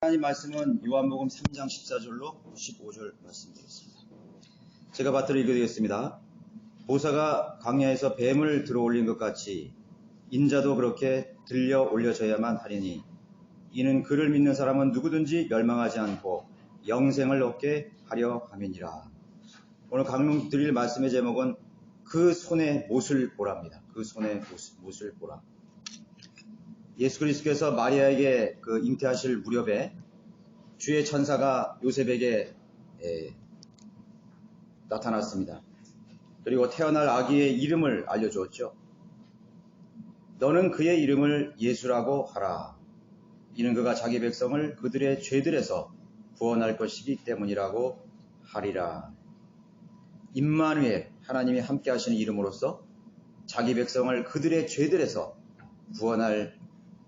하나님 말씀은 요한복음 3장 14절로 15절 말씀드리겠습니다. 제가 받들어 읽어드리겠습니다. 보사가 광야에서 뱀을 들어올린 것 같이 인자도 그렇게 들려 올려져야만 하리니 이는 그를 믿는 사람은 누구든지 멸망하지 않고 영생을 얻게 하려 함이니라. 오늘 강론 드릴 말씀의 제목은 그 손의 못을 보라입니다. 그 손의 못을 보라. 예수 그리스도께서 마리아에게 잉태하실 무렵에 주의 천사가 요셉에게 나타났습니다. 그리고 태어날 아기의 이름을 알려주었죠. 너는 그의 이름을 예수라고 하라. 이는 그가 자기 백성을 그들의 죄들에서 구원할 것이기 때문이라고 하리라. 임마누엘, 하나님이 함께 하시는 이름으로써 자기 백성을 그들의 죄들에서 구원할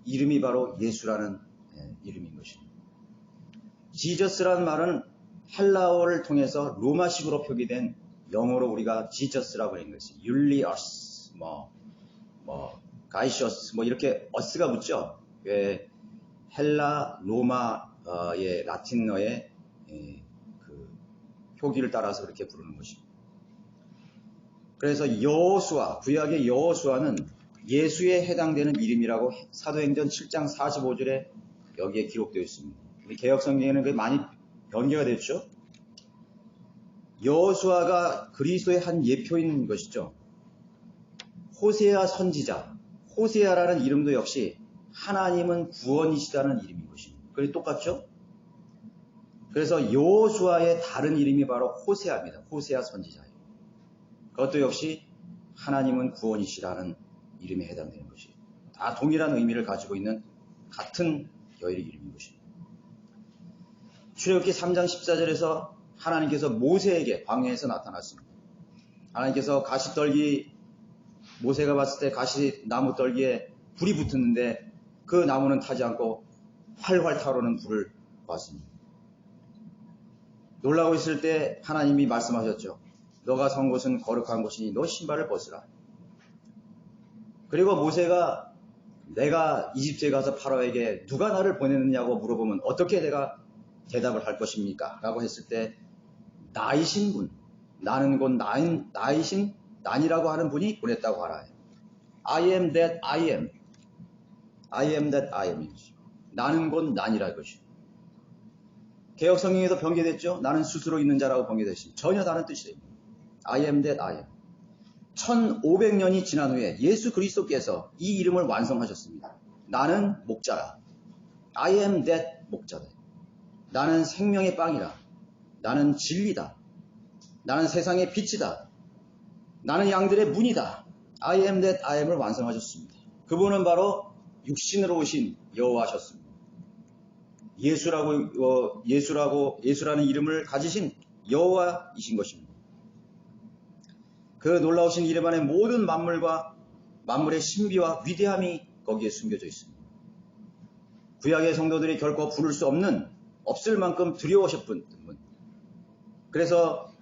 이름이 바로 예수라는 이름인 것입니다. 지저스라는 말은 헬라어를 통해서 로마식으로 표기된 영어로 우리가 지저스라고 하는 것이 율리어스, 가이셔스, 이렇게 어스가 붙죠. 왜 헬라, 로마의 라틴어의 그 표기를 따라서 그렇게 부르는 것입니다. 그래서 여호수아, 구약의 여호수아는 예수에 해당되는 이름이라고 사도행전 7장 45절에 여기에 기록되어 있습니다. 개혁성경에는 그게 많이 변개가 됐죠. 여호수아가 그리스도의 한 예표인 것이죠. 호세아 선지자, 호세아라는 이름도 역시 하나님은 구원이시다는 이름인 것입니다. 그게 똑같죠? 그래서 여호수아의 다른 이름이 바로 호세아입니다. 호세아 선지자예요. 그것도 역시 하나님은 구원이시라는 이름에 해당되는 것이 다 동일한 의미를 가지고 있는 같은 여일의 이름인 것입니다. 출애굽기 3장 14절에서 하나님께서 모세에게 광야에서 나타났습니다. 하나님께서 가시떨기, 모세가 봤을 때 가시나무 떨기에 불이 붙었는데 그 나무는 타지 않고 활활 타오르는 불을 봤습니다. 놀라고 있을 때 하나님이 말씀하셨죠. 너가 선 곳은 거룩한 곳이니 너 신발을 벗으라. 그리고 모세가 내가 이집트에 가서 파라오에게 누가 나를 보냈느냐고 물어보면 어떻게 내가 대답을 할 것입니까? 라고 했을 때 나이신 분, 나는 곧 나이신 난이라고 하는 분이 보냈다고 하라. I am that I am. I am that I am. 나는 곧 난이라 이것이. 개혁성경에도 번개됐죠. 나는 스스로 있는 자라고 번개됐습니다. 전혀 다른 뜻이에요. I am that I am. 1500년이 지난 후에 예수 그리스도께서 이 이름을 완성하셨습니다. 나는 목자라. I am that 목자다. 나는 생명의 빵이라. 나는 진리다. 나는 세상의 빛이다. 나는 양들의 문이다. I am that I am을 완성하셨습니다. 그분은 바로 육신으로 오신 여호와셨습니다. 예수라는 이름을 가지신 여호와이신 것입니다. 그 놀라우신 이름 안에 모든 만물과 만물의 신비와 위대함이 거기에 숨겨져 있습니다. 구약의 성도들이 결코 부를 수 없을 만큼 두려우셨던 분. 그래서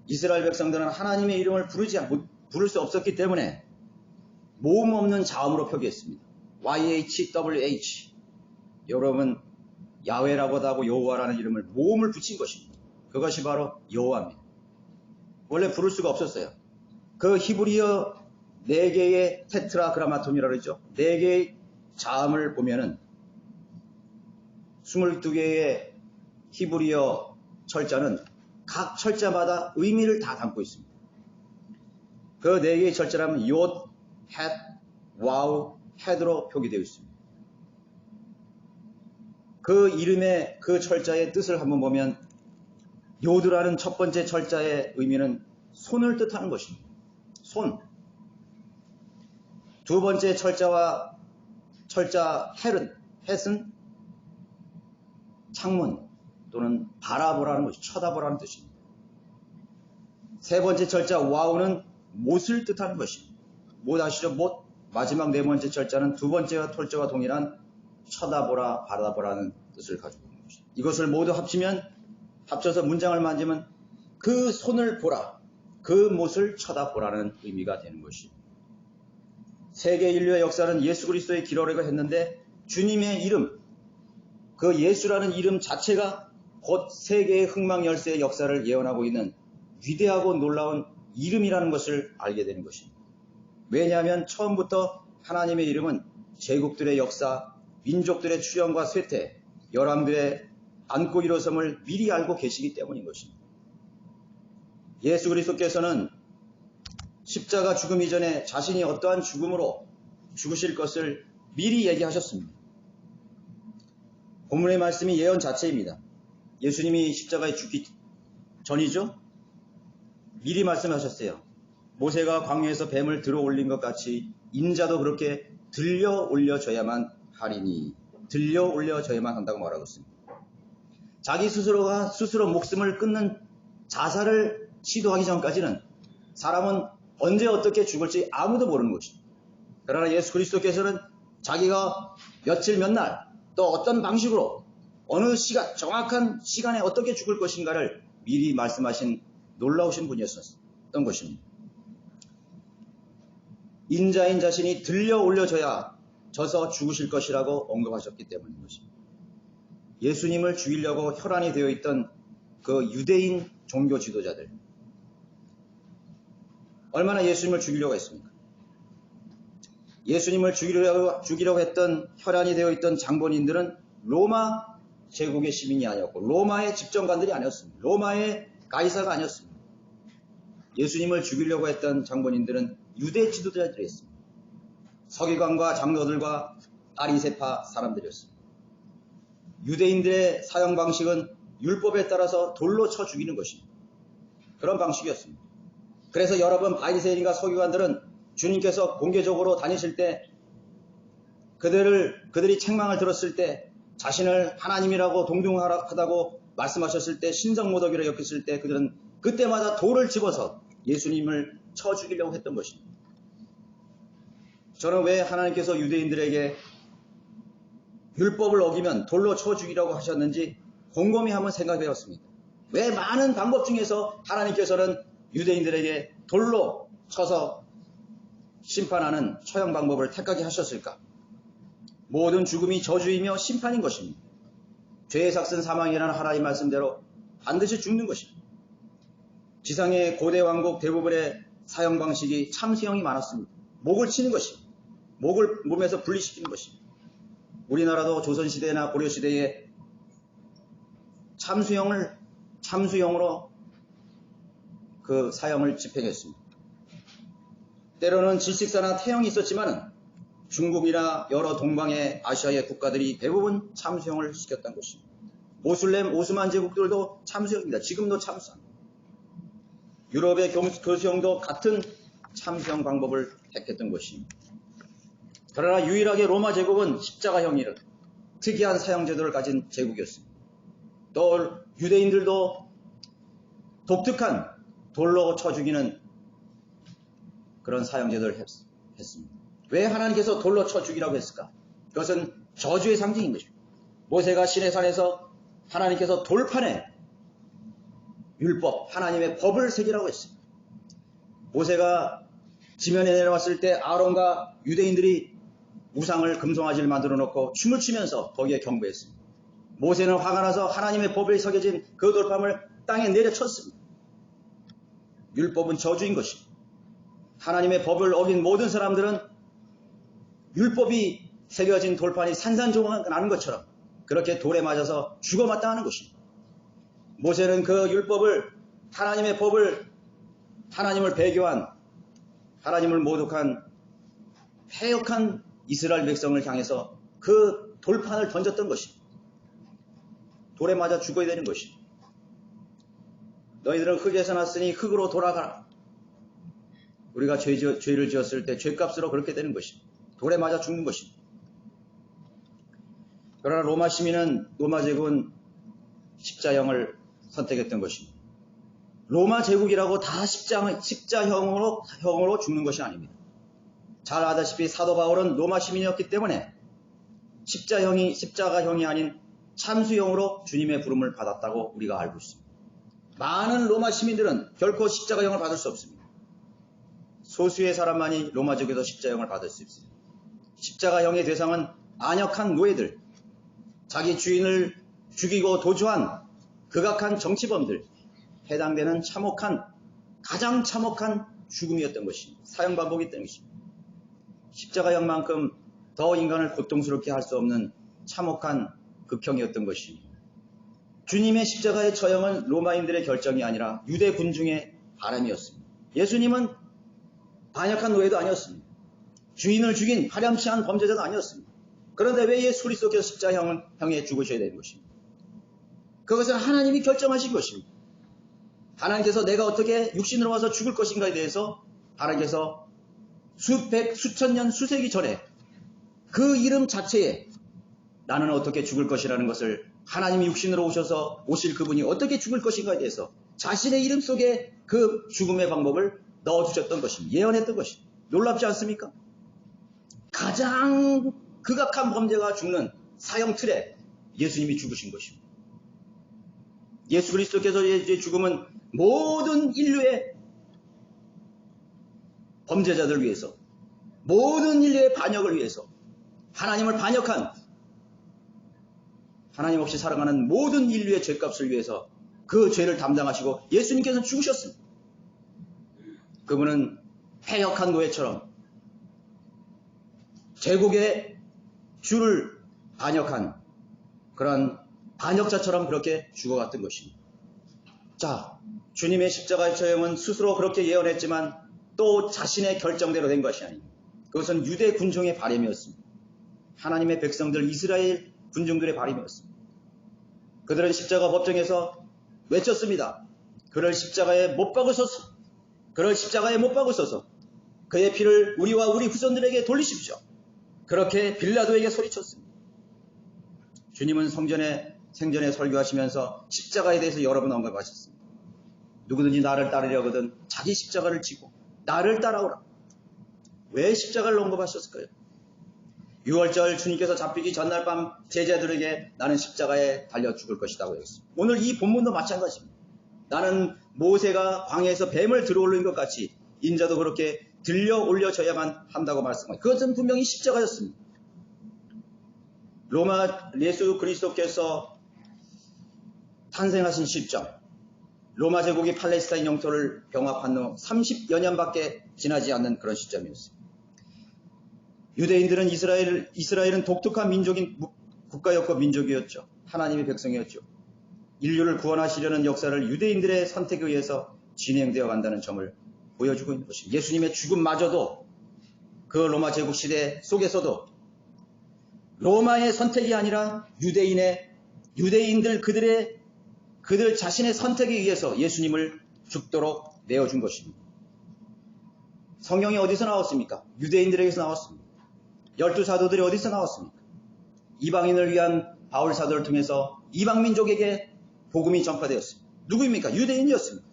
이스라엘 백성들은 하나님의 이름을 부를 수 없었기 때문에 모음 없는 자음으로 표기했습니다. YHWH. 여러분 야훼라고도 하고 여호와라는 이름을 모음을 붙인 것입니다. 그것이 바로 여호와입니다. 원래 부를 수가 없었어요. 그 히브리어 4개의 테트라그라마톤이라고 그러죠. 4개의 자음을 보면은 22개의 히브리어 철자는 각 철자마다 의미를 다 담고 있습니다. 그 4개의 철자라면 욤, 헷, 와우, 헤드로 표기되어 있습니다. 그 이름의 그 철자의 뜻을 한번 보면 요드라는 첫 번째 철자의 의미는 손을 뜻하는 것입니다. 손. 두 번째 철자 헷은 창문 또는 바라보라는 것이 쳐다보라는 뜻입니다. 세 번째 철자 와우는 못을 뜻하는 것입니다. 못 아시죠? 못. 마지막 네 번째 철자는 두 번째 철자와 동일한 쳐다보라, 바라보라는 뜻을 가지고 있는 것입니다. 이것을 모두 합쳐서 문장을 만지면 그 손을 보라, 그 못을 쳐다보라는 의미가 되는 것입니다. 세계 인류의 역사는 예수 그리스도의 기로라고 했는데 주님의 이름, 그 예수라는 이름 자체가 곧 세계의 흥망열쇠의 역사를 예언하고 있는 위대하고 놀라운 이름이라는 것을 알게 되는 것입니다. 왜냐하면 처음부터 하나님의 이름은 제국들의 역사, 민족들의 출현과 쇠퇴, 열왕들의 안고 일어섬을 미리 알고 계시기 때문인 것입니다. 예수 그리스도께서는 십자가 죽음 이전에 자신이 어떠한 죽음으로 죽으실 것을 미리 얘기하셨습니다. 본문의 말씀이 예언 자체입니다. 예수님이 십자가에 죽기 전이죠. 미리 말씀하셨어요. 모세가 광야에서 뱀을 들어 올린 것 같이 인자도 그렇게 들려 올려져야만 하리니, 들려 올려져야만 한다고 말하고 있습니다. 자기 스스로가 스스로 목숨을 끊는 자살을 시도하기 전까지는 사람은 언제 어떻게 죽을지 아무도 모르는 것입니다. 그러나 예수 그리스도께서는 자기가 며칠 몇 날 또 어떤 방식으로 어느 시간, 정확한 시간에 어떻게 죽을 것인가를 미리 말씀하신 놀라우신 분이었던 것입니다. 인자인 자신이 들려 올려져야 져서 죽으실 것이라고 언급하셨기 때문인 것입니다. 예수님을 죽이려고 혈안이 되어 있던 그 유대인 종교 지도자들, 얼마나 예수님을 죽이려고 했습니까? 예수님을 죽이려고 했던 혈안이 되어 있던 장본인들은 로마 제국의 시민이 아니었고 로마의 집정관들이 아니었습니다. 로마의 가이사가 아니었습니다. 예수님을 죽이려고 했던 장본인들은 유대 지도자들이었습니다. 서기관과 장로들과 바리새파 사람들이었습니다. 유대인들의 사형 방식은 율법에 따라서 돌로 쳐 죽이는 것입니다. 그런 방식이었습니다. 그래서 여러 번 바리새인과 서기관들은 주님께서 공개적으로 다니실 때 그들이 책망을 들었을 때 자신을 하나님이라고 동등하다고 말씀하셨을 때 신성모독이라고 엮였을 때 그들은 그때마다 돌을 집어서 예수님을 쳐 죽이려고 했던 것입니다. 저는 왜 하나님께서 유대인들에게 율법을 어기면 돌로 쳐 죽이라고 하셨는지 곰곰이 한번 생각해 봤습니다. 왜 많은 방법 중에서 하나님께서는 유대인들에게 돌로 쳐서 심판하는 처형 방법을 택하게 하셨을까? 모든 죽음이 저주이며 심판인 것입니다. 죄의 삭슨 사망이라는 하나님 말씀대로 반드시 죽는 것입니다. 지상의 고대 왕국 대부분의 사형 방식이 참수형이 많았습니다. 목을 치는 것입니다. 목을 몸에서 분리시키는 것입니다. 우리나라도 조선시대나 고려시대에 참수형으로 그 사형을 집행했습니다. 때로는 질식사나 태형이 있었지만 중국이나 여러 동방의 아시아의 국가들이 대부분 참수형을 시켰던 것입니다. 모슬렘, 오스만 제국들도 참수형입니다. 지금도 참수합니다. 유럽의 교수형도 같은 참수형 방법을 택했던 것입니다. 그러나 유일하게 로마 제국은 십자가형이라는 특이한 사형 제도를 가진 제국이었습니다. 또 유대인들도 독특한 돌로 쳐 죽이는 그런 사형 제도를 했습니다. 왜 하나님께서 돌로 쳐 죽이라고 했을까? 그것은 저주의 상징인 것입니다. 모세가 시내산에서 하나님께서 돌판에 율법, 하나님의 법을 새기라고 했습니다. 모세가 지면에 내려왔을 때 아론과 유대인들이 우상을 금송아지를 만들어 놓고 춤을 추면서 거기에 경배했습니다. 모세는 화가 나서 하나님의 법에 새겨진 그 돌판을 땅에 내려쳤습니다. 율법은 저주인 것입니다. 하나님의 법을 어긴 모든 사람들은 율법이 새겨진 돌판이 산산조각 나는 것처럼 그렇게 돌에 맞아서 죽어 마땅하는 것입니다. 모세는 그 율법을, 하나님의 법을, 하나님을 배교한, 하나님을 모독한 패역한 이스라엘 백성을 향해서 그 돌판을 던졌던 것입니다. 돌에 맞아 죽어야 되는 것입니다. 너희들은 흙에서 났으니 흙으로 돌아가라. 우리가 죄를 지었을 때 죄값으로 그렇게 되는 것입니다. 돌에 맞아 죽는 것입니다. 그러나 로마 시민은, 로마 제국은 십자형을 선택했던 것입니다. 로마 제국이라고 다 십자형으로 죽는 것이 아닙니다. 잘 아다시피 사도 바울은 로마 시민이었기 때문에 십자가형이 아닌 참수형으로 주님의 부름을 받았다고 우리가 알고 있습니다. 많은 로마 시민들은 결코 십자가형을 받을 수 없습니다. 소수의 사람만이 로마 제국에서 십자가형을 받을 수 있습니다. 십자가형의 대상은 안역한 노예들, 자기 주인을 죽이고 도주한 극악한 정치범들, 해당되는 가장 참혹한 죽음이었던 것입니다. 사형 반복이었던 것입니다. 십자가형만큼 더 인간을 고통스럽게 할 수 없는 참혹한 극형이었던 것입니다. 주님의 십자가의 처형은 로마인들의 결정이 아니라 유대 군중의 바람이었습니다. 예수님은 반역한 노예도 아니었습니다. 주인을 죽인 파렴치한 범죄자도 아니었습니다. 그런데 왜 예수 그리스도께서 십자가형에 죽으셔야 되는 것입니까? 그것은 하나님이 결정하신 것입니다. 하나님께서 내가 어떻게 육신으로 와서 죽을 것인가에 대해서 하나님께서 수백, 수천 년, 수세기 전에 그 이름 자체에 나는 어떻게 죽을 것이라는 것을 하나님이 육신으로 오실 그분이 어떻게 죽을 것인가에 대해서 자신의 이름 속에 그 죽음의 방법을 넣어주셨던 것입니다. 예언했던 것입니다. 놀랍지 않습니까? 가장 극악한 범죄가 죽는 사형 틀에 예수님이 죽으신 것입니다. 예수 그리스도께서의 죽음은 모든 인류의 범죄자들을 위해서, 모든 인류의 반역을 위해서, 하나님을 반역한, 하나님 없이 살아가는 모든 인류의 죄값을 위해서 그 죄를 담당하시고 예수님께서 죽으셨습니다. 그분은 패역한 노예처럼 제국의 주를 반역한 그런 반역자처럼 그렇게 죽어갔던 것입니다. 자, 주님의 십자가의 처형은 스스로 그렇게 예언했지만 또 자신의 결정대로 된 것이 아닙니다. 그것은 유대 군중의 바람이었습니다. 하나님의 백성들 이스라엘 군중들의 바람이었습니다. 그들은 십자가 법정에서 외쳤습니다. 그를 십자가에 못 박으소서. 그를 십자가에 못 박으소서. 그의 피를 우리와 우리 후손들에게 돌리십시오. 그렇게 빌라도에게 소리쳤습니다. 주님은 생전에 설교하시면서 십자가에 대해서 여러 번 언급하셨습니다. 누구든지 나를 따르려거든 자기 십자가를 지고 나를 따라오라. 왜 십자가를 언급하셨을까요? 6월절 주님께서 잡히기 전날 밤 제자들에게 나는 십자가에 달려 죽을 것이라고 했습니다. 오늘 이 본문도 마찬가지입니다. 나는 모세가 광야에서 뱀을 들어올린 것 같이 인자도 그렇게 들려 올려져야만 한다고 말씀합니다. 그것은 분명히 십자가였습니다. 로마 예수 그리스도께서 탄생하신 시점, 로마 제국이 팔레스타인 영토를 병합한 후 30여 년밖에 지나지 않는 그런 시점이었습니다. 유대인들은 이스라엘은 독특한 민족인 국가였고 민족이었죠. 하나님의 백성이었죠. 인류를 구원하시려는 역사를 유대인들의 선택에 의해서 진행되어 간다는 점을 보여주고 있는 것입니다. 예수님의 죽음마저도 그 로마 제국 시대 속에서도 로마의 선택이 아니라 유대인들 그들 자신의 선택에 의해서 예수님을 죽도록 내어준 것입니다. 성경이 어디서 나왔습니까? 유대인들에게서 나왔습니다. 12사도들이 어디서 나왔습니까? 이방인을 위한 바울 사도를 통해서 이방민족에게 복음이 전파되었습니다. 누구입니까? 유대인이었습니다.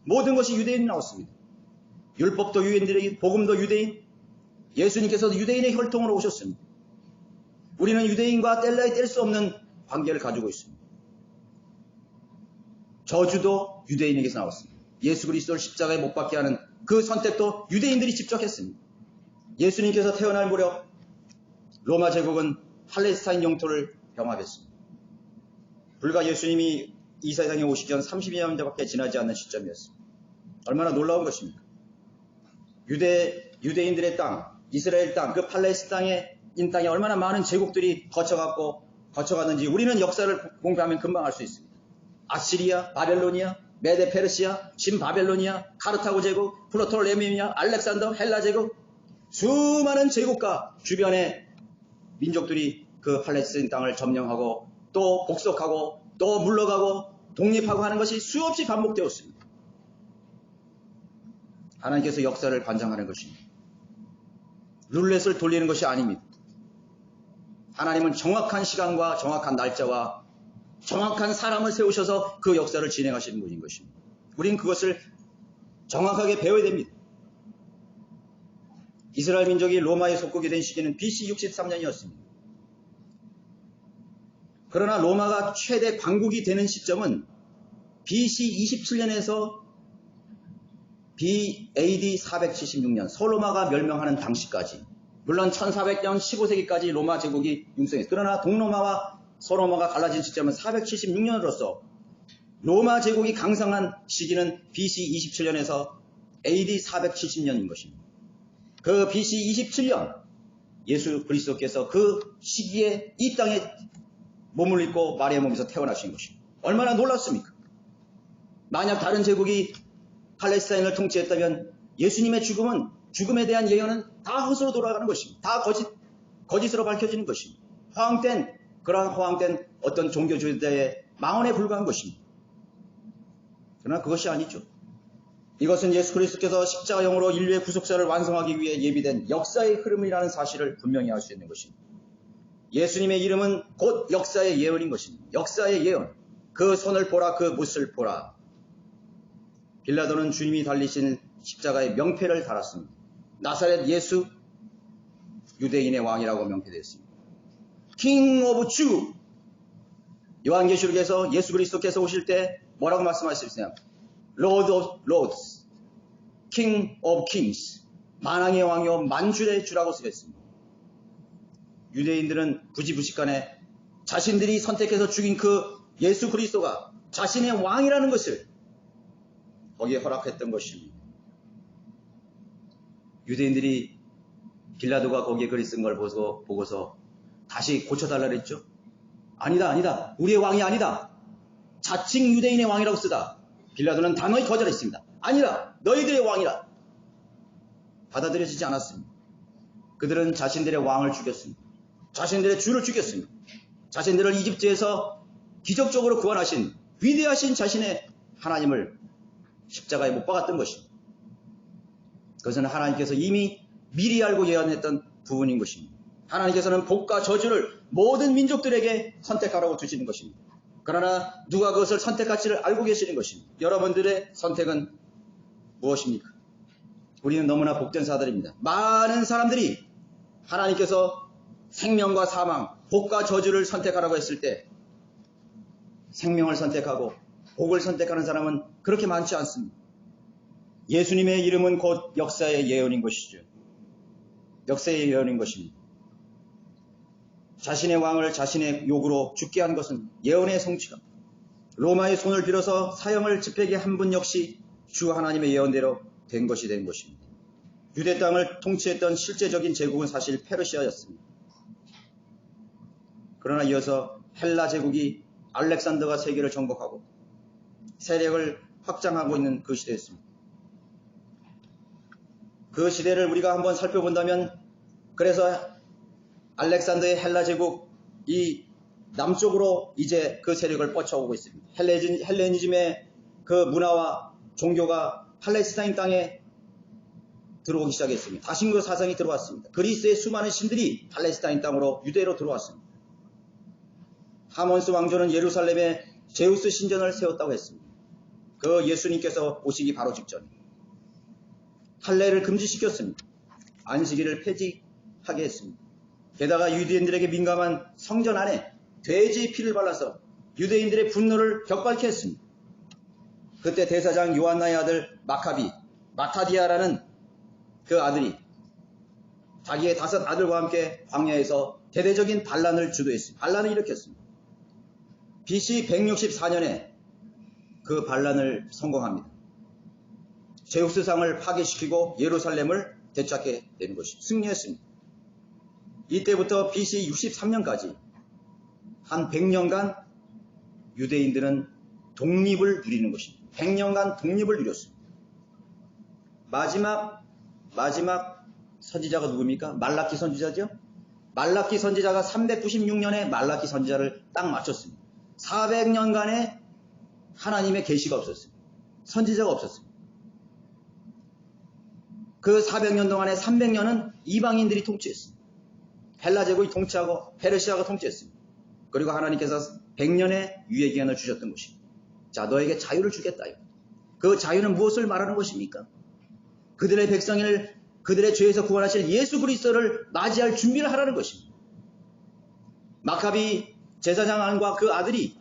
모든 것이 유대인이 나왔습니다. 율법도 유대인들에게, 복음도 유대인, 예수님께서도 유대인의 혈통으로 오셨습니다. 우리는 유대인과 뗄 수 없는 관계를 가지고 있습니다. 저주도 유대인에게서 나왔습니다. 예수 그리스도를 십자가에 못 박게 하는 그 선택도 유대인들이 직접 했습니다. 예수님께서 태어날 무렵 로마 제국은 팔레스타인 영토를 병합했습니다. 불과 예수님이 이 세상에 오시기 전 30여 년밖에 지나지 않는 시점이었습니다. 얼마나 놀라운 것입니까? 유대인들의 땅, 이스라엘 땅, 그 팔레스타인의 땅에 얼마나 많은 제국들이 거쳐갔는지 우리는 역사를 공부하면 금방 알 수 있습니다. 아시리아, 바벨로니아, 메데 페르시아, 신바벨로니아, 카르타고 제국, 프로톨레미아, 알렉산더, 헬라 제국, 수많은 제국과 주변의 민족들이 그 팔레스타인 땅을 점령하고 또 복속하고 또 물러가고 독립하고 하는 것이 수없이 반복되었습니다. 하나님께서 역사를 관장하는 것입니다. 룰렛을 돌리는 것이 아닙니다. 하나님은 정확한 시간과 정확한 날짜와 정확한 사람을 세우셔서 그 역사를 진행하시는 분인 것입니다. 우리는 그것을 정확하게 배워야 됩니다. 이스라엘 민족이 로마에 속국이 된 시기는 BC 63년이었습니다. 그러나 로마가 최대 강국이 되는 시점은 BC 27년에서 AD 476년 솔로마가 멸명하는 당시까지, 물론 1400년 15세기까지 로마 제국이 융성했습니다. 그러나 동로마와 소로마가 갈라진 시점은 476년으로서 로마 제국이 강성한 시기는 BC 27년에서 AD 470년인 것입니다. 그 BC 27년 예수 그리스도께서 그 시기에 이 땅에 몸을 입고 마리아의 몸에서 태어나신 것입니다. 얼마나 놀랍습니까? 만약 다른 제국이 팔레스타인을 통치했다면 예수님의 죽음에 대한 예언은 다 헛으로 돌아가는 것입니다. 다 거짓으로 밝혀지는 것입니다. 그러한 허황된 어떤 종교주의자의 망언에 불과한 것입니다. 그러나 그것이 아니죠. 이것은 예수 그리스도께서 십자가형으로 인류의 구속사를 완성하기 위해 예비된 역사의 흐름이라는 사실을 분명히 알 수 있는 것입니다. 예수님의 이름은 곧 역사의 예언인 것입니다. 역사의 예언. 그 손을 보라, 그 못을 보라. 빌라도는 주님이 달리신 십자가의 명패를 달았습니다. 나사렛 예수, 유대인의 왕이라고 명패되었습니다. King of Jew. 요한계시록에서 예수 그리스도께서 오실 때 뭐라고 말씀하셨어요? Lord of Lords, King of Kings, 만왕의 왕이요 만주의 주라고 쓰였습니다. 유대인들은 부지부식간에 자신들이 선택해서 죽인 그 예수 그리스도가 자신의 왕이라는 것을 거기에 허락했던 것입니다. 유대인들이 빌라도가 거기에 글이 쓴 걸 보고서 다시 고쳐달라 그랬죠. 아니다. 우리의 왕이 아니다. 자칭 유대인의 왕이라고 쓰다. 빌라도는 단호히 거절했습니다. 아니라 너희들의 왕이라. 받아들여지지 않았습니다. 그들은 자신들의 왕을 죽였습니다. 자신들의 주를 죽였습니다. 자신들을 이집트에서 기적적으로 구원하신 위대하신 자신의 하나님을 십자가에 못 박았던 것입니다. 그것은 하나님께서 이미 미리 알고 예언했던 부분인 것입니다. 하나님께서는 복과 저주를 모든 민족들에게 선택하라고 주시는 것입니다. 그러나 누가 그것을 선택할지를 알고 계시는 것입니다. 여러분들의 선택은 무엇입니까? 우리는 너무나 복된 자들입니다. 많은 사람들이 하나님께서 생명과 사망, 복과 저주를 선택하라고 했을 때 생명을 선택하고 복을 선택하는 사람은 그렇게 많지 않습니다. 예수님의 이름은 곧 역사의 예언인 것이죠. 역사의 예언인 것입니다. 자신의 왕을 자신의 욕으로 죽게 한 것은 예언의 성취가, 로마의 손을 빌어서 사형을 집행하게 한 분 역시 주 하나님의 예언대로 된 것이 된 것입니다. 유대 땅을 통치했던 실제적인 제국은 사실 페르시아였습니다. 그러나 이어서 헬라 제국이 알렉산더가 세계를 정복하고 세력을 확장하고 있는 그 시대였습니다. 그 시대를 우리가 한번 살펴본다면, 그래서 알렉산더의 헬라 제국이 남쪽으로 이제 그 세력을 뻗쳐오고 있습니다. 헬레니즘의 그 문화와 종교가 팔레스타인 땅에 들어오기 시작했습니다. 다신교 사상이 들어왔습니다. 그리스의 수많은 신들이 팔레스타인 땅으로 유대로 들어왔습니다. 하몬스 왕조는 예루살렘에 제우스 신전을 세웠다고 했습니다. 그 예수님께서 오시기 바로 직전 할례를 금지시켰습니다. 안식일을 폐지하게 했습니다. 게다가 유대인들에게 민감한 성전 안에 돼지의 피를 발라서 유대인들의 분노를 격발케 했습니다. 그때 대사장 요한나의 아들 마타디아라는 그 아들이 자기의 5 아들과 함께 광야에서 대대적인 반란을 주도했습니다. 반란을 일으켰습니다. BC 164년에 그 반란을 성공합니다. 제우스상을 파괴시키고 예루살렘을 되찾게 된 것이 승리했습니다. 이때부터 BC 63년까지 한 100년간 유대인들은 독립을 누리는 것입니다. 100년간 독립을 누렸습니다. 마지막 선지자가 누굽니까? 말라키 선지자죠? 말라키 선지자가 396년에 말라키 선지자를 딱 맞췄습니다. 400년간의 하나님의 계시가 없었습니다. 선지자가 없었습니다. 그 400년 동안에 300년은 이방인들이 통치했습니다. 헬라 제국이 통치하고 페르시아가 통치했습니다. 그리고 하나님께서 100년의 유예 기한을 주셨던 것입니다. 자, 너에게 자유를 주겠다. 그 자유는 무엇을 말하는 것입니까? 그들의 백성을 그들의 죄에서 구원하실 예수 그리스도를 맞이할 준비를 하라는 것입니다. 마카비 제사장과 그 아들이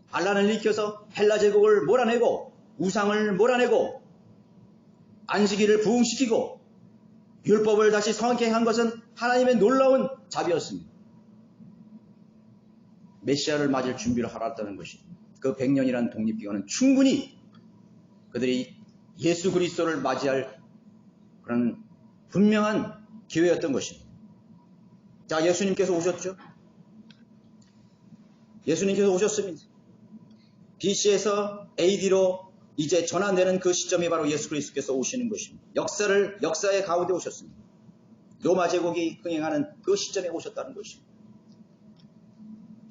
반란을 일으켜서 헬라 제국을 몰아내고 우상을 몰아내고 안식일을 부흥시키고 율법을 다시 성하게 한 것은 하나님의 놀라운 자비였습니다. 메시아를 맞을 준비를 하라는 것이, 그 100년이라는 독립기간은 충분히 그들이 예수 그리스도를 맞이할 그런 분명한 기회였던 것입니다. 자, 예수님께서 오셨죠? 예수님께서 오셨습니다. BC에서 AD로 이제 전환되는 그 시점이 바로 예수 그리스도께서 오시는 것입니다. 역사의 가운데 오셨습니다. 로마 제국이 흥행하는 그 시점에 오셨다는 것입니다.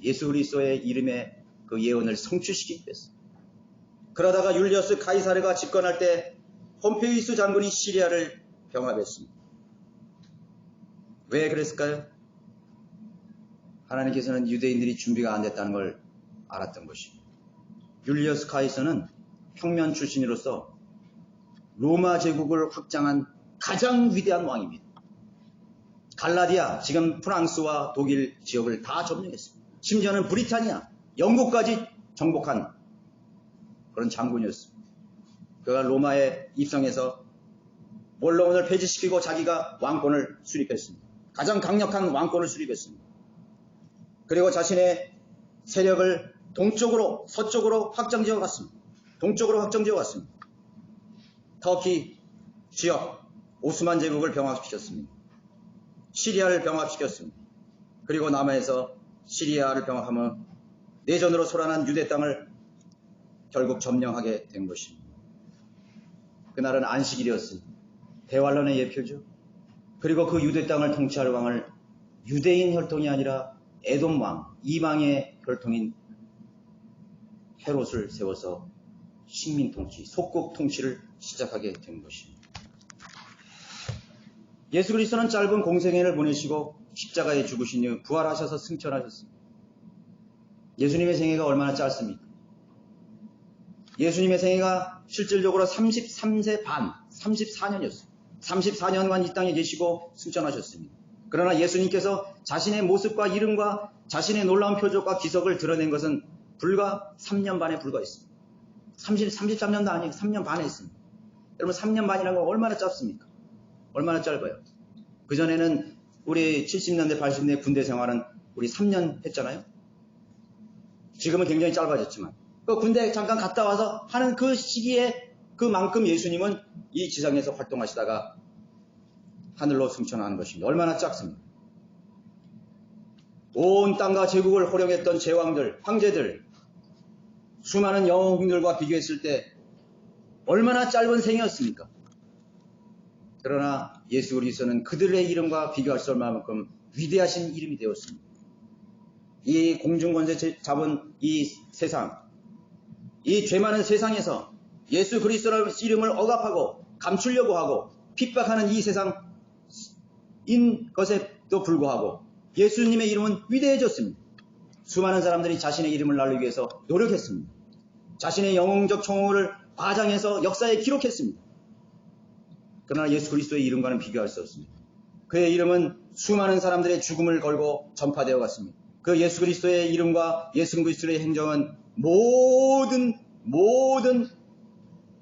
예수 그리스도의 이름에 그 예언을 성취시키기 위해서. 그러다가 율리어스 가이사르가 집권할 때 폼페이우스 장군이 시리아를 병합했습니다. 왜 그랬을까요? 하나님께서는 유대인들이 준비가 안 됐다는 걸 알았던 것입니다. 율리어스 가이사르는 평면 출신으로서 로마 제국을 확장한 가장 위대한 왕입니다. 갈라디아, 지금 프랑스와 독일 지역을 다 점령했습니다. 심지어는 브리타니아, 영국까지 정복한 그런 장군이었습니다. 그가 로마에 입성해서 원로원을 폐지시키고 자기가 왕권을 수립했습니다. 가장 강력한 왕권을 수립했습니다. 그리고 자신의 세력을 동쪽으로, 서쪽으로 확장지어 갔습니다. 동쪽으로 확장지어 갔습니다. 터키 지역, 오스만 제국을 병합시켰습니다. 시리아를 병합시켰습니다. 그리고 남해에서 시리아를 병합하며 내전으로 소란한 유대 땅을 결국 점령하게 된 것입니다. 그날은 안식일이었습니다. 대환란의 예표죠. 그리고 그 유대 땅을 통치할 왕을 유대인 혈통이 아니라 에돔 왕, 이방의 혈통인 헤롯을 세워서 식민 통치, 속국 통치를 시작하게 된 것입니다. 예수 그리스도는 짧은 공생애를 보내시고 십자가에 죽으신 이후 부활하셔서 승천하셨습니다. 예수님의 생애가 얼마나 짧습니까? 예수님의 생애가 실질적으로 33세 반, 34년이었습니다. 34년간 이 땅에 계시고 승천하셨습니다. 그러나 예수님께서 자신의 모습과 이름과 자신의 놀라운 표적과 기적을 드러낸 것은 불과 3년 반에 불과했습니다. 33년도 아니고 3년 반에 했습니다. 여러분 3년 반이라는 건 얼마나 짧습니까? 얼마나 짧아요? 그전에는 우리 70년대, 80년대 군대 생활은 우리 3년 했잖아요. 지금은 굉장히 짧아졌지만 그 군대 잠깐 갔다 와서 하는 그 시기에 그만큼 예수님은 이 지상에서 활동하시다가 하늘로 승천하는 것입니다. 얼마나 짧습니까? 온 땅과 제국을 호령했던 제왕들, 황제들, 수많은 영웅들과 비교했을 때 얼마나 짧은 생이었습니까? 그러나 예수 그리스도는 그들의 이름과 비교할 수 없을 만큼 위대하신 이름이 되었습니다. 이 공중권세 잡은 이 세상, 이 죄 많은 세상에서 예수 그리스도라는 이름을 억압하고 감추려고 하고 핍박하는 이 세상인 것에도 불구하고 예수님의 이름은 위대해졌습니다. 수많은 사람들이 자신의 이름을 날리기 위해서 노력했습니다. 자신의 영웅적 총호를 과장해서 역사에 기록했습니다. 그러나 예수 그리스도의 이름과는 비교할 수 없습니다. 그의 이름은 수많은 사람들의 죽음을 걸고 전파되어 갔습니다. 그 예수 그리스도의 이름과 예수 그리스도의 행정은 모든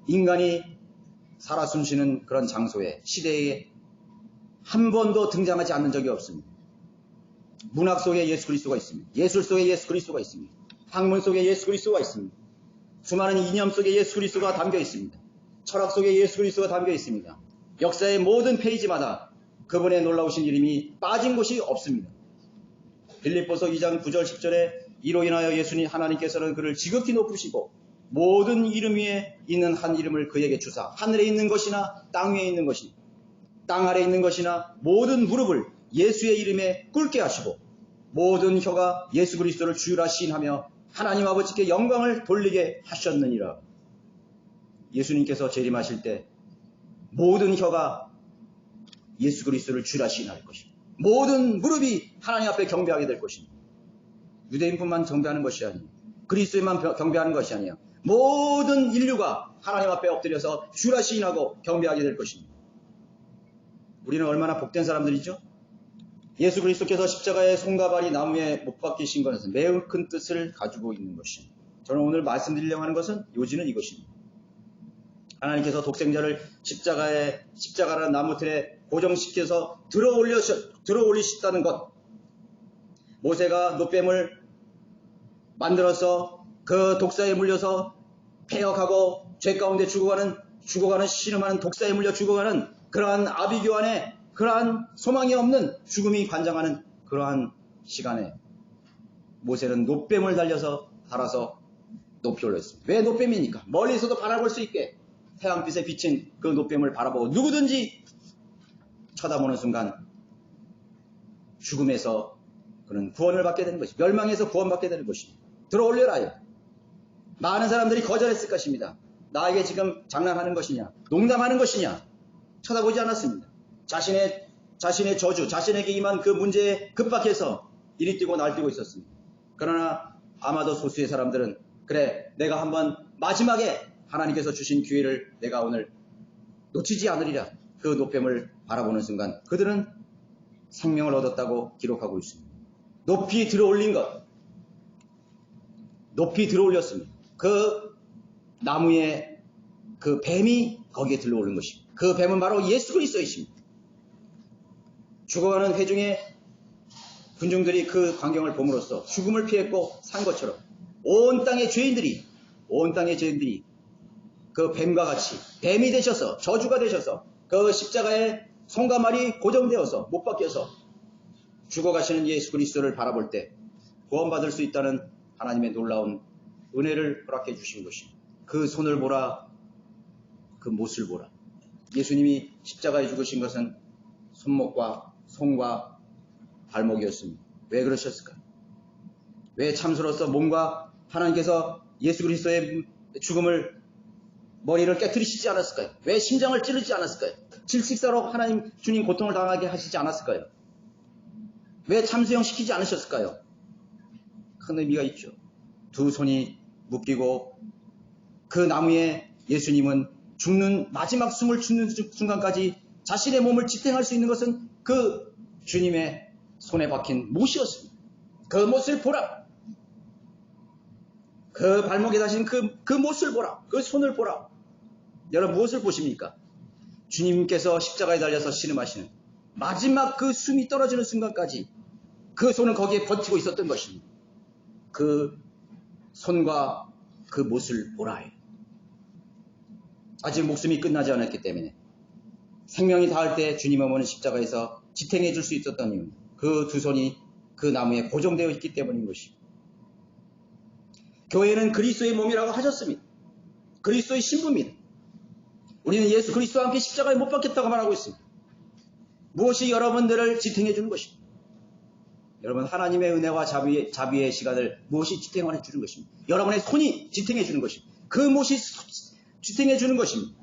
인간이 살아 숨쉬는 그런 장소에, 시대에 한 번도 등장하지 않는 적이 없습니다. 문학 속에 예수 그리스도가 있습니다. 예술 속에 예수 그리스도가 있습니다. 학문 속에 예수 그리스도가 있습니다. 수많은 이념 속에 예수 그리스도가 담겨 있습니다. 철학 속에 예수 그리스도가 담겨 있습니다. 역사의 모든 페이지마다 그분의 놀라우신 이름이 빠진 곳이 없습니다. 빌립보서 2장 9절 10절에 이로 인하여 예수님 하나님께서는 그를 지극히 높으시고 모든 이름 위에 있는 한 이름을 그에게 주사 하늘에 있는 것이나 땅 위에 있는 것이나 땅 아래에 있는 것이나 모든 무릎을 예수의 이름에 꿇게 하시고 모든 혀가 예수 그리스도를 주유라 시인하며 하나님 아버지께 영광을 돌리게 하셨느니라. 예수님께서 재림하실 때 모든 혀가 예수 그리스도를 주라 시인할 것입니다. 모든 무릎이 하나님 앞에 경배하게 될 것입니다. 유대인뿐만 경배하는 것이 아니에요. 그리스도만 경배하는 것이 아니에요. 모든 인류가 하나님 앞에 엎드려서 주라 시인하고 경배하게 될 것입니다. 우리는 얼마나 복된 사람들이죠? 예수 그리스도께서 십자가의 손과 발이 나무에 못 박히신 것은 매우 큰 뜻을 가지고 있는 것입니다. 저는 오늘 말씀드리려고 하는 것은 요지는 이것입니다. 하나님께서 독생자를 십자가라는 나무틀에 고정시켜서 들어 올리셨다는 것. 모세가 놋뱀을 만들어서 그 독사에 물려서 폐역하고 죄 가운데 죽어가는 신음하는 독사에 물려 죽어가는 그러한 아비규환의 그러한 소망이 없는 죽음이 관장하는 그러한 시간에 모세는 놋뱀을 달려서 달아서 높이 올렸습니다. 왜 놋뱀입니까? 멀리서도 바라볼 수 있게 태양빛에 비친 그 놋뱀을 바라보고 누구든지 쳐다보는 순간 죽음에서 그는 구원을 받게 되는 것입니다. 멸망에서 구원받게 되는 것입니다. 들어올려라요. 많은 사람들이 거절했을 것입니다. 나에게 지금 장난하는 것이냐, 농담하는 것이냐, 쳐다보지 않았습니다. 자신의 저주, 자신에게 임한 그 문제에 급박해서 이리 뛰고 날뛰고 있었습니다. 그러나 아마도 소수의 사람들은 그래, 내가 한번 마지막에 하나님께서 주신 기회를 내가 오늘 놓치지 않으리라. 그 놋뱀을 바라보는 순간 그들은 생명을 얻었다고 기록하고 있습니다. 높이 들어올린 것, 높이 들어올렸습니다. 그 나무에 그 뱀이 거기에 들어오는 것입니다. 그 뱀은 바로 예수 그리스도이십니다. 죽어가는 회중의 군중들이 그 광경을 봄으로써 죽음을 피했고 산 것처럼 온 땅의 죄인들이 그 뱀과 같이 뱀이 되셔서 저주가 되셔서 그 십자가에 손과 말이 고정되어서 못 박혀서 죽어가시는 예수 그리스도를 바라볼 때 구원받을 수 있다는 하나님의 놀라운 은혜를 허락해 주신 것입니다. 그 손을 보라, 그 못을 보라. 예수님이 십자가에 죽으신 것은 손목과 손과 발목이었습니다. 왜 그러셨을까요? 왜 참수로서 몸과 하나님께서 예수 그리스도의 죽음을 머리를 깨트리시지 않았을까요? 왜 심장을 찌르지 않았을까요? 질식사로 하나님 주님 고통을 당하게 하시지 않았을까요? 왜 참수형 시키지 않으셨을까요? 큰 의미가 있죠. 두 손이 묶이고 그 나무에 예수님은 죽는 마지막 숨을 죽는 순간까지 자신의 몸을 지탱할 수 있는 것은 그 주님의 손에 박힌 못이었습니다. 그 못을 보라. 그 발목에 다신 그 못을 보라. 그 손을 보라. 여러분 무엇을 보십니까? 주님께서 십자가에 달려서 신음하시는 마지막 그 숨이 떨어지는 순간까지 그 손은 거기에 버티고 있었던 것입니다. 그 손과 그 못을 보라. 아직 목숨이 끝나지 않았기 때문에 생명이 닿을 때 주님의 몸은 십자가에서 지탱해 줄 수 있었던 이유입니다. 그 두 손이 그 나무에 고정되어 있기 때문인 것입니다. 교회는 그리스도의 몸이라고 하셨습니다. 그리스도의 신부입니다. 우리는 예수 그리스도와 함께 십자가에 못 박혔다고 말하고 있습니다. 무엇이 여러분들을 지탱해 주는 것입니다. 여러분 하나님의 은혜와 자비의 시간을 무엇이 지탱해 주는 것입니다. 여러분의 손이 지탱해 주는 것입니다. 그 못이 지탱해 주는 것입니다.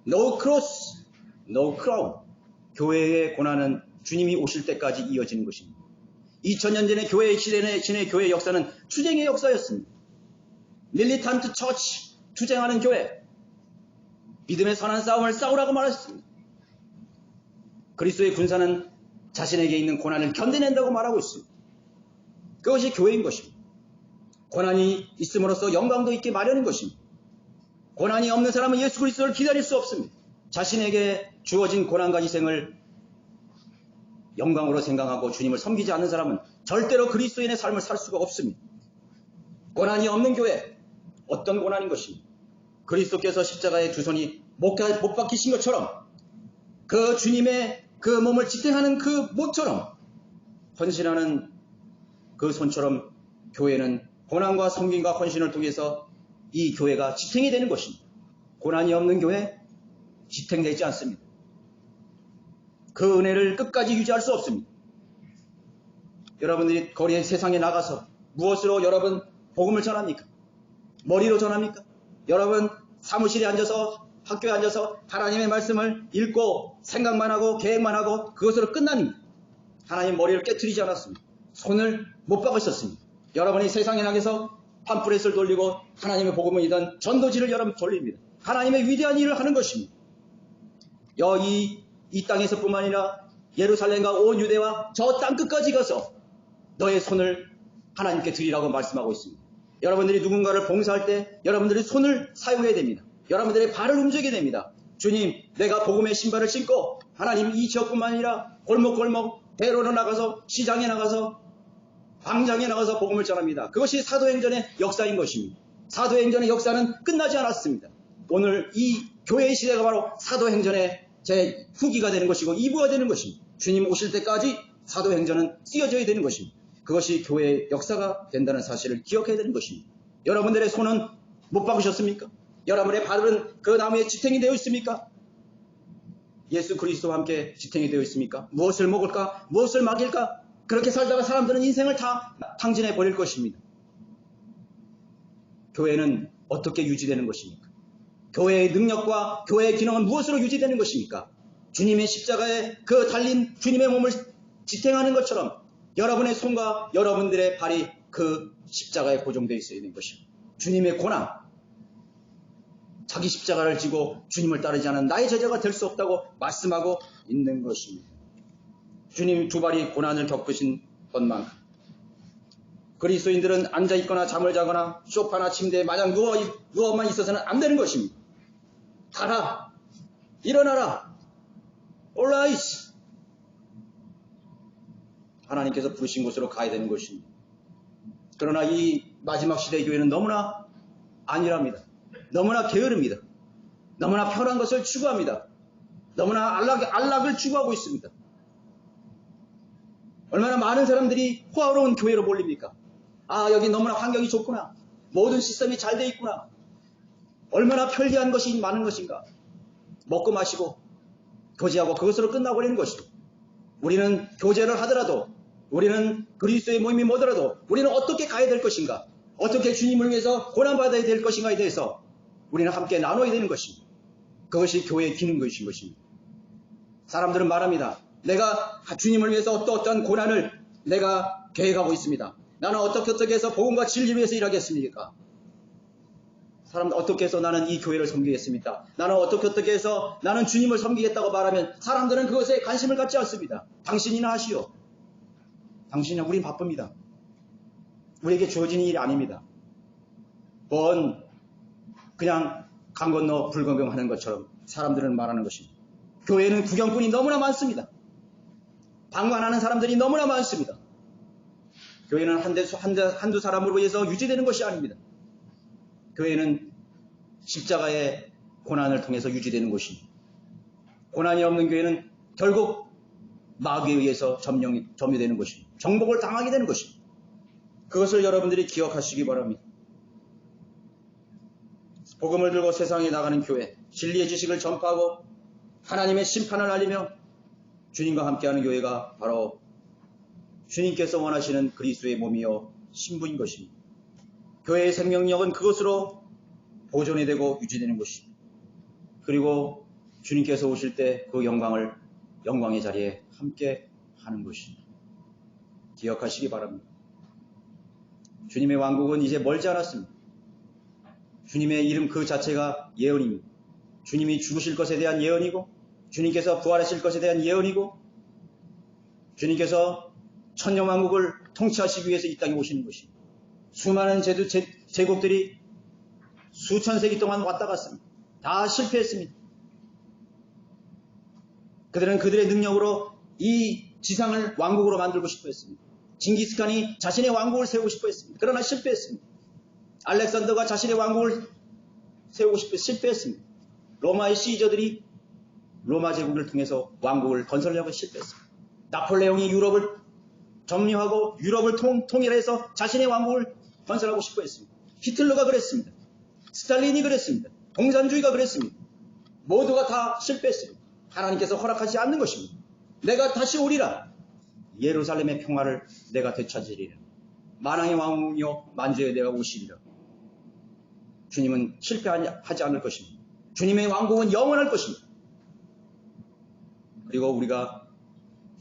No cross, no crown. 교회의 고난은 주님이 오실 때까지 이어지는 것입니다. 2000년 전의 교회의 시대의 교회의 역사는 투쟁의 역사였습니다. 밀리탄트 처치, 투쟁하는 교회. 믿음의 선한 싸움을 싸우라고 말했습니다. 그리스도의 군사는 자신에게 있는 고난을 견뎌낸다고 말하고 있습니다. 그것이 교회인 것입니다. 고난이 있음으로써 영광도 있게 마련인 것입니다. 고난이 없는 사람은 예수 그리스도를 기다릴 수 없습니다. 자신에게 주어진 고난과 희생을 영광으로 생각하고 주님을 섬기지 않는 사람은 절대로 그리스도인의 삶을 살 수가 없습니다. 고난이 없는 교회, 어떤 고난인 것입니다. 그리스도께서 십자가에 두 손이 못 박히신 것처럼 그 주님의 그 몸을 지탱하는 그 못처럼 헌신하는 그 손처럼 교회는 고난과 섬김과 헌신을 통해서 이 교회가 지탱이 되는 것입니다. 고난이 없는 교회 지탱되지 않습니다. 그 은혜를 끝까지 유지할 수 없습니다. 여러분들이 거리에 세상에 나가서 무엇으로 여러분 복음을 전합니까? 머리로 전합니까? 여러분 사무실에 앉아서 학교에 앉아서 하나님의 말씀을 읽고 생각만 하고 계획만 하고 그것으로 끝납니다. 하나님 머리를 깨트리지 않았습니다. 손을 못 박으셨습니다. 여러분이 세상에 나가서 팜프렛을 돌리고 하나님의 복음이든 전도지를 여러분 돌립니다. 하나님의 위대한 일을 하는 것입니다. 이 땅에서뿐만 아니라 예루살렘과 온 유대와 저 땅끝까지 가서 너의 손을 하나님께 드리라고 말씀하고 있습니다. 여러분들이 누군가를 봉사할 때 여러분들이 손을 사용해야 됩니다. 여러분들의 발을 움직이게 됩니다. 주님, 내가 복음의 신발을 신고 하나님 이 지역뿐만 아니라 골목골목 대로로 나가서 시장에 나가서 광장에 나가서 복음을 전합니다. 그것이 사도행전의 역사인 것입니다. 사도행전의 역사는 끝나지 않았습니다. 오늘 이 교회의 시대가 바로 사도행전의 제 후기가 되는 것이고 2부가 되는 것입니다. 주님 오실 때까지 사도행전은 쓰여져야 되는 것입니다. 그것이 교회의 역사가 된다는 사실을 기억해야 되는 것입니다. 여러분들의 손은 못 박으셨습니까? 여러분의 발은 그 나무에 지탱이 되어 있습니까? 예수 그리스도와 함께 지탱이 되어 있습니까? 무엇을 먹을까? 무엇을 먹일까? 그렇게 살다가 사람들은 인생을 다 탕진해 버릴 것입니다. 교회는 어떻게 유지되는 것입니까? 교회의 능력과 교회의 기능은 무엇으로 유지되는 것입니까? 주님의 십자가에 그 달린 주님의 몸을 지탱하는 것처럼 여러분의 손과 여러분들의 발이 그 십자가에 고정되어 있어야 되는 것입니다. 주님의 고난, 자기 십자가를 지고 주님을 따르지 않은 나의 제자가 될 수 없다고 말씀하고 있는 것입니다. 주님 두 발이 고난을 겪으신 것만큼 그리스도인들은 앉아있거나 잠을 자거나 소파나 침대에 마냥 누워만 있어서는 안 되는 것입니다. 가라, 일어나라, 올라이스. 하나님께서 부르신 곳으로 가야 되는 것입니다. 그러나 이 마지막 시대의 교회는 너무나 안일합니다. 너무나 게으릅니다. 너무나 편한 것을 추구합니다. 너무나 안락을 추구하고 있습니다. 얼마나 많은 사람들이 호화로운 교회로 몰립니까? 아, 여기 너무나 환경이 좋구나. 모든 시스템이 잘 돼 있구나. 얼마나 편리한 것이 많은 것인가. 먹고 마시고 교제하고 그것으로 끝나버리는 것이죠. 우리는 교제를 하더라도, 우리는 그리스도의 모임이 뭐더라도 우리는 어떻게 가야 될 것인가, 어떻게 주님을 위해서 고난받아야 될 것인가에 대해서 우리는 함께 나눠야 되는 것입니다. 그것이 교회의 기능인 것입니다. 사람들은 말합니다. 내가 주님을 위해서 어떠한 고난을 내가 계획하고 있습니다. 나는 어떻게 해서 복음과 진리를 위해서 일하겠습니까? 사람들 어떻게 해서 나는 이 교회를 섬기겠습니까? 나는 어떻게 해서 나는 주님을 섬기겠다고 말하면 사람들은 그것에 관심을 갖지 않습니다. 당신이나 하시오. 당신이나 우린 바쁩니다. 우리에게 주어진 일이 아닙니다. 그냥 강 건너 불건경하는 것처럼 사람들은 말하는 것입니다. 교회는 구경꾼이 너무나 많습니다. 방관하는 사람들이 너무나 많습니다. 교회는 한두 사람으로 해서 유지되는 것이 아닙니다. 교회는 십자가의 고난을 통해서 유지되는 것입니다. 고난이 없는 교회는 결국 마귀에 의해서 점유되는 것입니다. 정복을 당하게 되는 것입니다. 그것을 여러분들이 기억하시기 바랍니다. 복음을 들고 세상에 나가는 교회, 진리의 지식을 전파하고 하나님의 심판을 알리며 주님과 함께하는 교회가 바로 주님께서 원하시는 그리스도의 몸이요 신부인 것입니다. 교회의 생명력은 그것으로 보존이 되고 유지되는 것입니다. 그리고 주님께서 오실 때 그 영광의 자리에 함께 하는 것입니다. 기억하시기 바랍니다. 주님의 왕국은 이제 멀지 않았습니다. 주님의 이름 그 자체가 예언입니다. 주님이 죽으실 것에 대한 예언이고, 주님께서 부활하실 것에 대한 예언이고, 주님께서 천년왕국을 통치하시기 위해서 이 땅에 오시는 것입니다. 수많은 제국들이 수천 세기 동안 왔다 갔습니다. 다 실패했습니다. 그들은 그들의 능력으로 이 지상을 왕국으로 만들고 싶어 했습니다. 징기스칸이 자신의 왕국을 세우고 싶어 했습니다. 그러나 실패했습니다. 알렉산더가 자신의 왕국을 세우고 싶어 실패했습니다. 로마의 시저들이 로마 제국을 통해서 왕국을 건설하려고 실패했습니다. 나폴레옹이 유럽을 점령하고 유럽을 통일해서 자신의 왕국을 건설하고 싶어 했습니다. 히틀러가 그랬습니다. 스탈린이 그랬습니다. 공산주의가 그랬습니다. 모두가 다 실패했습니다. 하나님께서 허락하지 않는 것입니다. 내가 다시 오리라. 예루살렘의 평화를 내가 되찾으리라. 만왕의 왕이요 만주의 내가 오시리라. 주님은 실패하지 않을 것입니다. 주님의 왕국은 영원할 것입니다. 그리고 우리가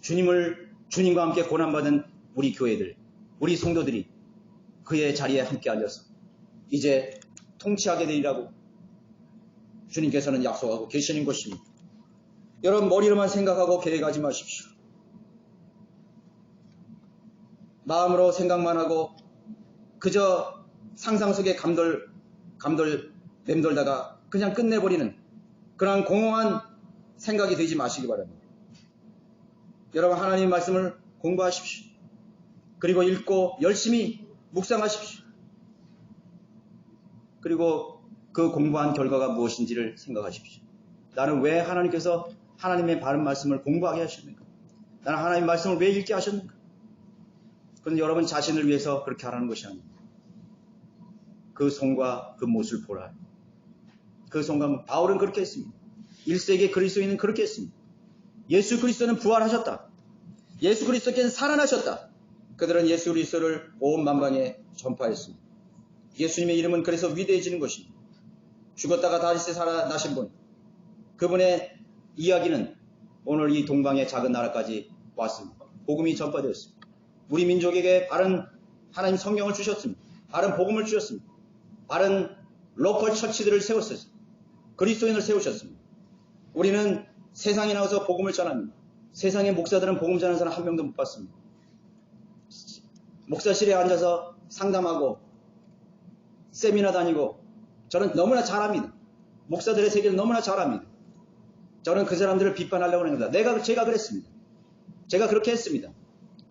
주님과 함께 고난받은 우리 교회들, 우리 성도들이 그의 자리에 함께 앉아서 이제 통치하게 되리라고 주님께서는 약속하고 계시는 것입니다. 여러분, 머리로만 생각하고 계획하지 마십시오. 마음으로 생각만 하고 그저 상상 속에 맴돌다가 그냥 끝내버리는 그런 공허한 생각이 되지 마시기 바랍니다. 여러분, 하나님의 말씀을 공부하십시오. 그리고 읽고 열심히 묵상하십시오. 그리고 그 공부한 결과가 무엇인지를 생각하십시오. 나는 왜 하나님께서 하나님의 바른 말씀을 공부하게 하셨는가? 나는 하나님의 말씀을 왜 읽게 하셨는가? 그런데 여러분 자신을 위해서 그렇게 하라는 것이 아닙니다. 그 손과 그 못을 보라. 그 손과 바울은 그렇게 했습니다. 1세기 그리스도인은 그렇게 했습니다. 예수 그리스도는 부활하셨다. 예수 그리스도께서는 살아나셨다. 그들은 예수 그리스도를 온 만방에 전파했습니다. 예수님의 이름은 그래서 위대해지는 것입니다. 죽었다가 다시 살아나신 분, 그분의 이야기는 오늘 이 동방의 작은 나라까지 왔습니다. 복음이 전파되었습니다. 우리 민족에게 바른 하나님 성경을 주셨습니다. 바른 복음을 주셨습니다. 바른 로컬 처치들을 세웠습니다. 그리스도인을 세우셨습니다. 우리는 세상에 나가서 복음을 전합니다. 세상의 목사들은 복음 전하는 사람 한 명도 못 봤습니다. 목사실에 앉아서 상담하고 세미나 다니고 저는 너무나 잘합니다. 목사들의 세계를 너무나 잘합니다. 저는 그 사람들을 비판하려고 합니다. 제가 그랬습니다. 제가 그렇게 했습니다.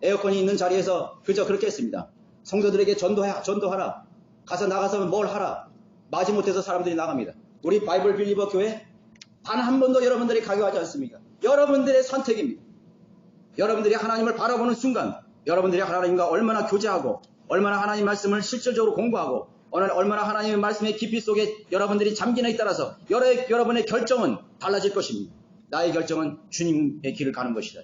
에어컨이 있는 자리에서 그저 그렇게 했습니다. 성도들에게 전도하라. 가서 나가서 뭘 하라. 마지못해서 사람들이 나갑니다. 우리 바이블 빌리버 교회 단 한 번도 여러분들이 가교하지 않습니까? 여러분들의 선택입니다. 여러분들이 하나님을 바라보는 순간 여러분들이 하나님과 얼마나 교제하고 얼마나 하나님 말씀을 실질적으로 공부하고 얼마나 하나님의 말씀의 깊이 속에 여러분들이 잠기나에 따라서 여러분의 결정은 달라질 것입니다. 나의 결정은 주님의 길을 가는 것이다.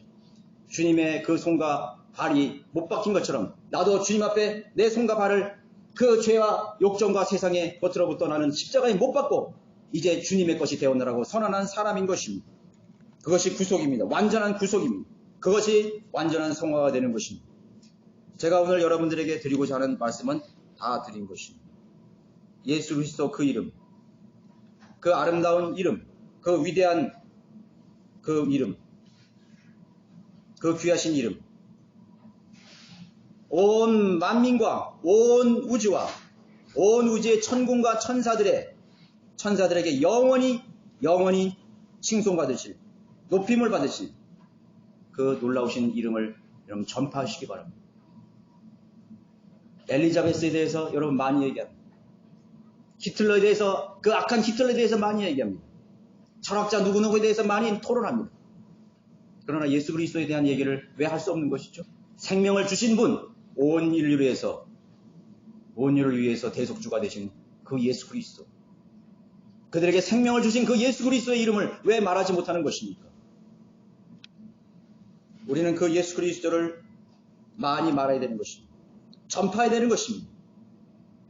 주님의 그 손과 발이 못 박힌 것처럼 나도 주님 앞에 내 손과 발을 그 죄와 욕정과 세상의 것으로부터 나는 십자가에 못 박고 이제 주님의 것이 되었느라고 선언한 사람인 것입니다. 그것이 구속입니다. 완전한 구속입니다. 그것이 완전한 성화가 되는 것입니다. 제가 오늘 여러분들에게 드리고자 하는 말씀은 다 드린 것입니다. 예수 그리스도 그 이름, 그 아름다운 이름, 그 위대한 그 이름, 그 귀하신 이름, 온 만민과 온 우주와 온 우주의 천군과 천사들에게 영원히 칭송받으실, 높임을 받으실 그 놀라우신 이름을 여러분 전파하시기 바랍니다. 엘리자베스에 대해서 여러분 많이 얘기합니다. 히틀러에 대해서, 그 악한 히틀러에 대해서 많이 얘기합니다. 철학자 누구누구에 대해서 많이 토론합니다. 그러나 예수 그리스도에 대한 얘기를 왜 할 수 없는 것이죠? 생명을 주신 분, 온 인류를 위해서 대속주가 되신 그 예수 그리스도, 그들에게 생명을 주신 그 예수 그리스도의 이름을 왜 말하지 못하는 것입니까? 우리는 그 예수 그리스도를 많이 말해야 되는 것입니다. 전파해야 되는 것입니다.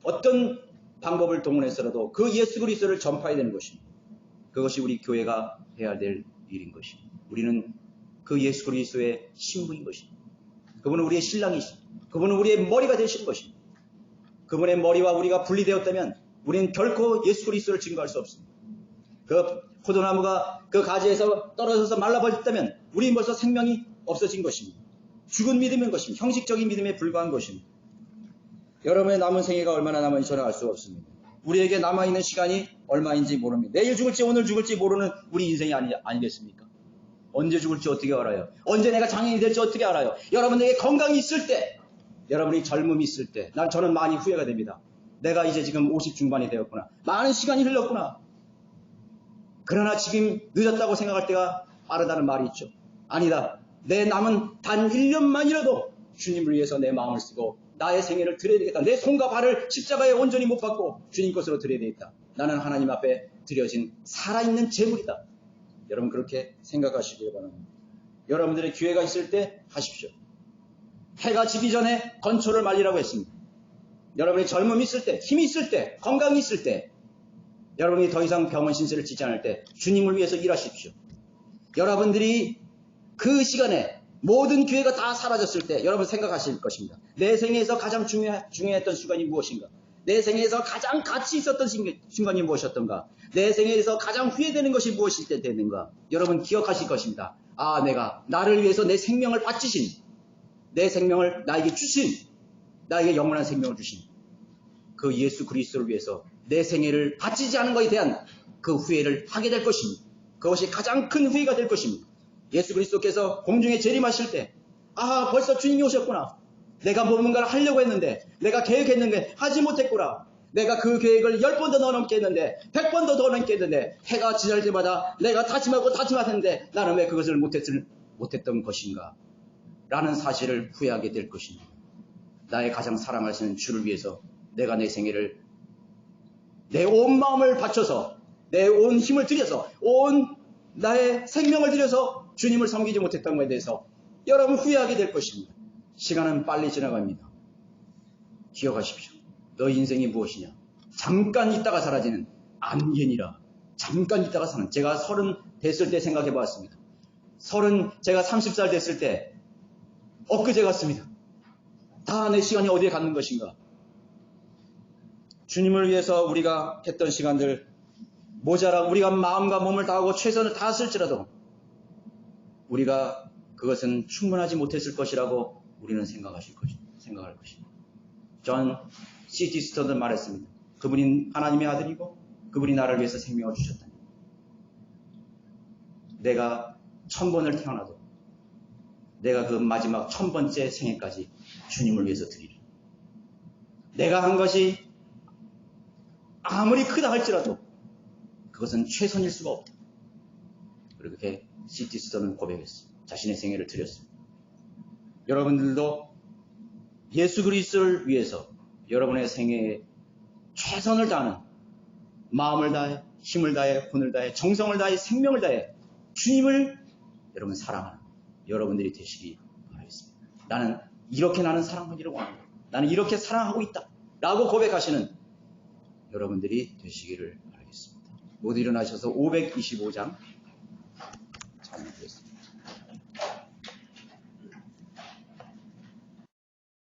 어떤 방법을 동원해서라도 그 예수 그리스도를 전파해야 되는 것입니다. 그것이 우리 교회가 해야 될 일인 것입니다. 우리는 그 예수 그리스도의 신부인 것입니다. 그분은 우리의 신랑이십니다. 그분은 우리의 머리가 되시는 것입니다. 그분의 머리와 우리가 분리되었다면 우리는 결코 예수 그리스도를 증거할 수 없습니다. 그 포도나무가 그 가지에서 떨어져서 말라버렸다면 우리는 벌써 생명이 없어진 것입니다. 죽은 믿음인 것입니다. 형식적인 믿음에 불과한 것입니다. 여러분의 남은 생애가 얼마나 남았는지 저는 알 수가 없습니다. 우리에게 남아있는 시간이 얼마인지 모릅니다. 내일 죽을지 오늘 죽을지 모르는 우리 인생이 아니겠습니까? 언제 죽을지 어떻게 알아요? 언제 내가 장애인이 될지 어떻게 알아요? 여러분에게 건강이 있을 때, 여러분이 젊음이 있을 때, 저는 많이 후회가 됩니다. 내가 이제 지금 50 중반이 되었구나. 많은 시간이 흘렀구나. 그러나 지금 늦었다고 생각할 때가 빠르다는 말이 있죠. 아니다. 내 남은 단 1년만이라도 주님을 위해서 내 마음을 쓰고 나의 생애를 드려야 되겠다. 내 손과 발을 십자가에 온전히 못 박고 주님 것으로 드려야 되겠다. 나는 하나님 앞에 드려진 살아있는 제물이다. 여러분 그렇게 생각하시길 바랍니다. 여러분들의 기회가 있을 때 하십시오. 해가 지기 전에 건초를 말리라고 했습니다. 여러분의 젊음이 있을 때, 힘이 있을 때, 건강이 있을 때, 여러분이 더 이상 병원 신세를 지지 않을 때 주님을 위해서 일하십시오. 여러분들이 그 시간에 모든 기회가 다 사라졌을 때 여러분 생각하실 것입니다. 내 생애에서 가장 중요했던 순간이 무엇인가? 내 생애에서 가장 가치 있었던 순간이 무엇이었던가? 내 생애에서 가장 후회되는 것이 무엇일 때 되는가? 여러분 기억하실 것입니다. 아, 내가 나를 위해서 내 생명을 바치신, 내 생명을 나에게 주신, 나에게 영원한 생명을 주신 그 예수 그리스도를 위해서 내 생애를 바치지 않은 것에 대한 그 후회를 하게 될 것입니다. 그것이 가장 큰 후회가 될 것입니다. 예수 그리스도께서 공중에 재림하실 때, 아, 벌써 주님이 오셨구나. 내가 뭔가를 하려고 했는데, 내가 계획했는데 하지 못했구나. 내가 그 계획을 10번도 더 넘게 했는데, 100번도 더 넘게 했는데, 해가 지날 때마다 내가 다짐했는데 나는 왜 그것을 못했던 것인가? 라는 사실을 후회하게 될 것입니다. 나의 가장 사랑하시는 주를 위해서 내가 내 생애를, 내 온 마음을 바쳐서, 내 온 힘을 들여서, 온 나의 생명을 들여서 주님을 섬기지 못했던 것에 대해서 여러분 후회하게 될 것입니다. 시간은 빨리 지나갑니다. 기억하십시오. 너 인생이 무엇이냐? 잠깐 있다가 사라지는 안개니라. 잠깐 있다가 사는. 제가 30 됐을 때 생각해 보았습니다. 제가 30살 됐을 때 엊그제 같습니다. 다 내 시간이 어디에 갔는 것인가? 주님을 위해서 우리가 했던 시간들 모자라고 우리가 마음과 몸을 다하고 최선을 다했을지라도 우리가 그것은 충분하지 못했을 것이라고 우리는 생각할 것입니다. 존 C.T. 스턴은 말했습니다. 그분이 하나님의 아들이고 그분이 나를 위해서 생명을 주셨다니. 내가 1000번을 태어나도 내가 그 마지막 1000번째 생애까지 주님을 위해서 드리리. 내가 한 것이 아무리 크다 할지라도 그것은 최선일 수가 없다. 그렇게 C.T. 스턴은 고백했습니다. 자신의 생애를 드렸습니다. 여러분들도 예수 그리스도를 위해서 여러분의 생애에 최선을 다하는, 마음을 다해, 힘을 다해, 혼을 다해, 정성을 다해, 생명을 다해 주님을 여러분 사랑하는 여러분들이 되시기 바라겠습니다. 나는 이렇게 사랑하기를 원한다. 나는 이렇게 사랑하고 있다. 라고 고백하시는 여러분들이 되시기를 바라겠습니다. 모두 일어나셔서 525장